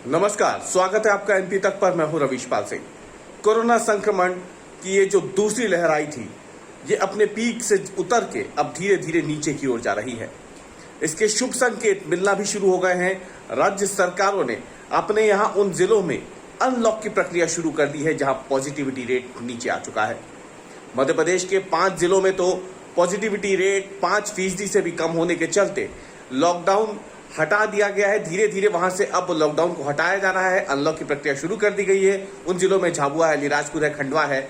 नमस्कार, स्वागत है आपका एमपी तक पर। मैं हूं रविशपाल सिंह। कोरोना संक्रमण की ये जो दूसरी लहर आई थी, ये अपने पीक से उतर के अब धीरे धीरे नीचे की ओर जा रही है। इसके शुभ संकेत मिलना भी शुरू हो गए हैं। राज्य सरकारों ने अपने यहाँ उन जिलों में अनलॉक की प्रक्रिया शुरू कर दी है जहां पॉजिटिविटी रेट नीचे आ चुका है। मध्य प्रदेश के 5 जिलों में तो पॉजिटिविटी रेट 5% से भी कम होने के चलते लॉकडाउन हटा दिया गया है। धीरे धीरे वहां से अब लॉकडाउन को हटाया जा रहा है। अनलॉक की प्रक्रिया शुरू कर दी गई है। उन जिलों में झाबुआ है, अलीराजपुर है, खंडवा है,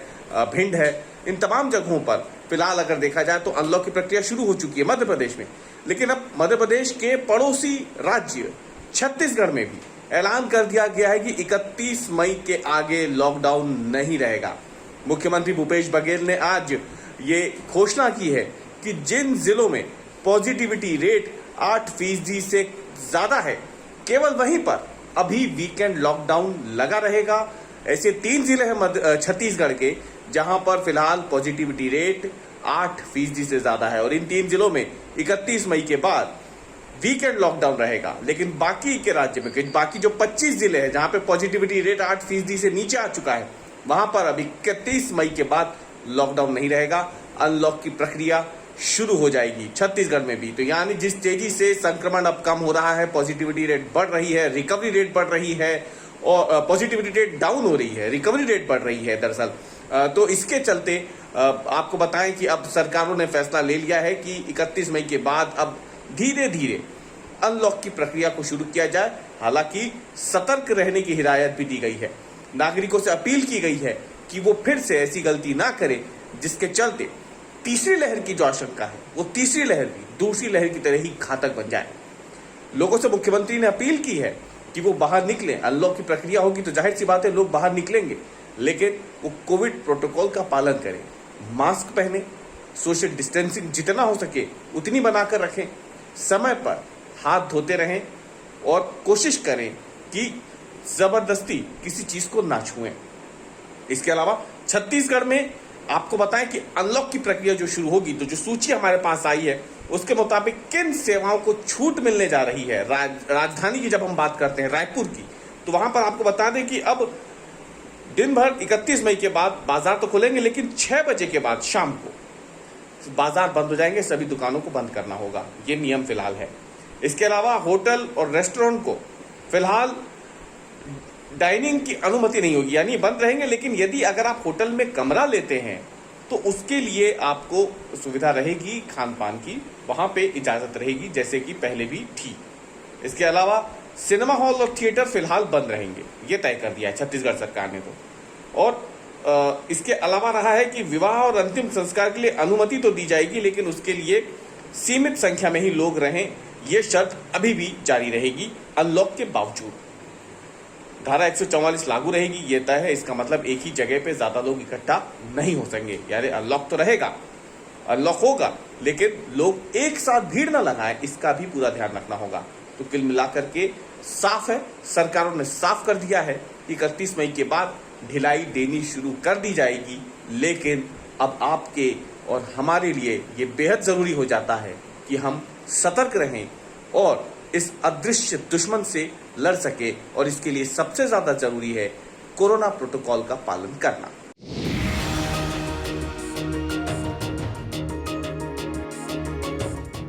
भिंड है। इन तमाम जगहों पर फिलहाल अगर देखा जाए तो अनलॉक की प्रक्रिया शुरू हो चुकी है मध्य प्रदेश में। लेकिन अब मध्य प्रदेश के पड़ोसी राज्य छत्तीसगढ़ में भी ऐलान कर दिया गया है कि 31 मई के आगे लॉकडाउन नहीं रहेगा। मुख्यमंत्री भूपेश बघेल ने आज ये घोषणा की है कि जिन जिलों में पॉजिटिविटी रेट 8% से ज्यादा है, केवल वहीं पर अभी वीकेंड लॉकडाउन लगा रहेगा। ऐसे 3 जिले हैं छत्तीसगढ़ के जहां पर फिलहाल पॉजिटिविटी रेट 8% से ज्यादा है और इन 3 जिलों में 31 मई के बाद वीकेंड लॉकडाउन रहेगा। लेकिन बाकी के राज्य में बाकी जो 25 जिले हैं जहां पे पॉजिटिविटी रेट 8% से नीचे आ चुका है, वहां पर अभी 31 मई के बाद लॉकडाउन नहीं रहेगा। अनलॉक की प्रक्रिया शुरू हो जाएगी छत्तीसगढ़ में भी। तो यानी जिस तेजी से संक्रमण अब कम हो रहा है, पॉजिटिविटी रेट बढ़ रही है, रिकवरी रेट बढ़ रही है और पॉजिटिविटी रेट डाउन हो रही है, रिकवरी रेट बढ़ रही है दरअसल। तो इसके चलते आपको बताएं कि अब सरकारों ने फैसला ले लिया है कि 31 मई के बाद अब धीरे धीरे अनलॉक की प्रक्रिया को शुरू किया जाए। हालांकि सतर्क रहने की हिदायत भी दी गई है। नागरिकों से अपील की गई है कि वो फिर से ऐसी गलती ना करें जिसके चलते तीसरी लहर की जो आशंका है वो तीसरी लहर भी दूसरी लहर की तरह ही घातक बन जाए। लोगों से मुख्यमंत्री ने अपील की है कि वो बाहर निकलें। अनलॉक की प्रक्रिया होगी तो जाहिर सी बात है लोग बाहर निकलेंगे, लेकिन वो कोविड प्रोटोकॉल का पालन करें, मास्क पहने, सोशल डिस्टेंसिंग जितना हो सके उतनी बनाकर रखें, समय पर हाथ धोते रहें और कोशिश करें कि जबरदस्ती किसी चीज को ना छुएं। इसके अलावा छत्तीसगढ़ में आपको बताएं कि अनलॉक की प्रक्रिया जो शुरू होगी तो जो सूची हमारे पास आई है उसके मुताबिक किन सेवाओं को छूट मिलने जा रही है। राजधानी की जब हम बात करते हैं रायपुर की, तो वहां पर आपको बता दें कि अब दिन भर 31 मई के बाद बाजार तो खुलेंगे, लेकिन 6 बजे के बाद शाम को बाजार बंद हो जाएंगे, सभी दुकानों को बंद करना होगा। ये नियम फिलहाल है। इसके अलावा होटल और रेस्टोरेंट को फिलहाल डाइनिंग की अनुमति नहीं होगी, यानी बंद रहेंगे। लेकिन यदि अगर आप होटल में कमरा लेते हैं तो उसके लिए आपको सुविधा रहेगी खान पान की, वहां पे इजाजत रहेगी जैसे कि पहले भी थी। इसके अलावा सिनेमा हॉल और थिएटर फिलहाल बंद रहेंगे, ये तय कर दिया है छत्तीसगढ़ सरकार ने तो। और इसके अलावा रहा है कि विवाह और अंतिम संस्कार के लिए अनुमति तो दी जाएगी, लेकिन उसके लिए सीमित संख्या में ही लोग रहें, ये शर्त अभी भी जारी रहेगी अनलॉक के बावजूद। धारा 144 लागू रहेगी, ये तय है। इसका मतलब एक ही जगह पे ज्यादा लोग इकट्ठा नहीं हो सकेंगे। यानी अनलॉक तो रहेगा, अनलॉक होगा, लेकिन लोग एक साथ भीड़ ना लगाएं, इसका भी पूरा ध्यान रखना होगा। तो कुल मिलाकर के साफ है, सरकारों ने साफ कर दिया है कि 31 मई के बाद ढिलाई देनी शुरू कर दी जाएगी। लेकिन अब आपके और हमारे लिए ये बेहद जरूरी हो जाता है कि हम सतर्क रहें और इस अदृश्य दुश्मन से लड़ सके, और इसके लिए सबसे ज्यादा जरूरी है कोरोना प्रोटोकॉल का पालन करना।